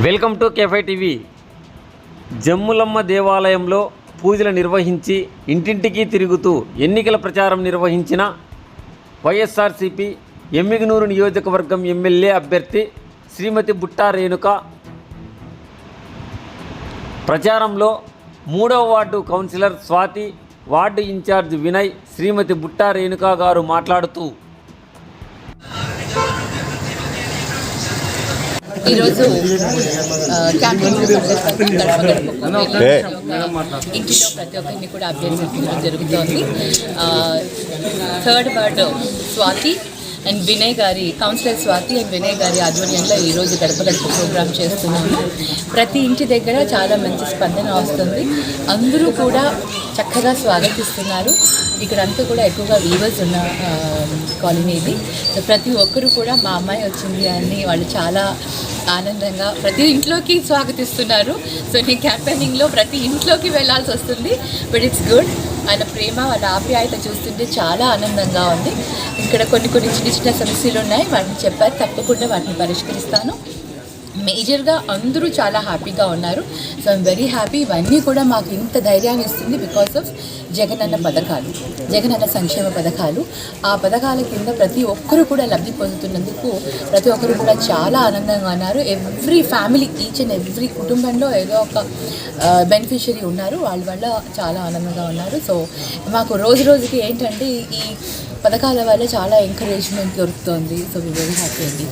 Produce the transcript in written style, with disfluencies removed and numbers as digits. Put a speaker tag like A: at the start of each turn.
A: Welcome to కేఫై TV. Jammulamma దేవాలయంలో పూజలు నిర్వహించి ఇంటింటికి తిరుగుతూ ఎన్నికల ప్రచారం నిర్వహించిన వైఎస్ఆర్సీపీ ఎమ్మిగనూరు నియోజకవర్గం ఎమ్మెల్యే అభ్యర్థి శ్రీమతి బుట్టా రేణుక ప్రచారంలో 3వ ward councillor Swathi, ward incharge Vinay, Srimathi Butta Renuka గారు మాట్లాడుతూ
B: ఈరోజు క్యాంపెయిన్ ఇంటిలో ప్రతి ఒక్కరిని కూడా అభ్యర్థించడం జరుగుతోంది. 3rd ward Swathi and Vinay గారి, కౌన్సిలర్ స్వాతి అండ్ వినయ్ గారి ఆధ్వర్యంలో ఈరోజు గడప గడప ప్రోగ్రామ్ చేస్తున్నాము. ప్రతి ఇంటి దగ్గర చాలా మంచి స్పందన వస్తుంది. అందరూ కూడా చక్కగా స్వాగతిస్తున్నారు. ఇక్కడంతా కూడా ఎక్కువగా వీవర్స్ ఉన్న కాలనీ ఇది. సో ప్రతి ఒక్కరు కూడా మా అమ్మాయి వచ్చింది అని వాళ్ళు చాలా ఆనందంగా ప్రతి ఇంట్లోకి స్వాగతిస్తున్నారు. సో నేను క్యాంపెయినింగ్లో ప్రతి ఇంట్లోకి వెళ్ళాల్సి వస్తుంది. But it's good. ఆయన ప్రేమ, వాళ్ళ ఆప్యాయత చూస్తుంటే చాలా ఆనందంగా ఉంది. ఇక్కడ కొన్ని చిన్న సమస్యలు ఉన్నాయి, వాటిని చెప్పారు, తప్పకుండా వాటిని పరిష్కరిస్తాను. మేజర్గా అందరూ చాలా హ్యాపీగా ఉన్నారు. So I'm very happy. ఇవన్నీ కూడా మాకు ఇంత ధైర్యాన్ని ఇస్తుంది బికాస్ ఆఫ్ జగనన్న పథకాలు, జగనన్న సంక్షేమ పథకాలు. ఆ పథకాల కింద ప్రతి ఒక్కరు కూడా లబ్ధి పొందుతున్నందుకు ప్రతి ఒక్కరు కూడా చాలా ఆనందంగా ఉన్నారు. Every family, each and every కుటుంబంలో ఏదో ఒక బెనిఫిషియరీ ఉన్నారు. వాళ్ళ వల్ల చాలా ఆనందంగా ఉన్నారు. సో మాకు రోజుకి ఏంటంటే ఈ పథకాల వల్ల చాలా ఎంకరేజ్మెంట్ దొరుకుతుంది. సో వి వెరీ హ్యాపీ అండి.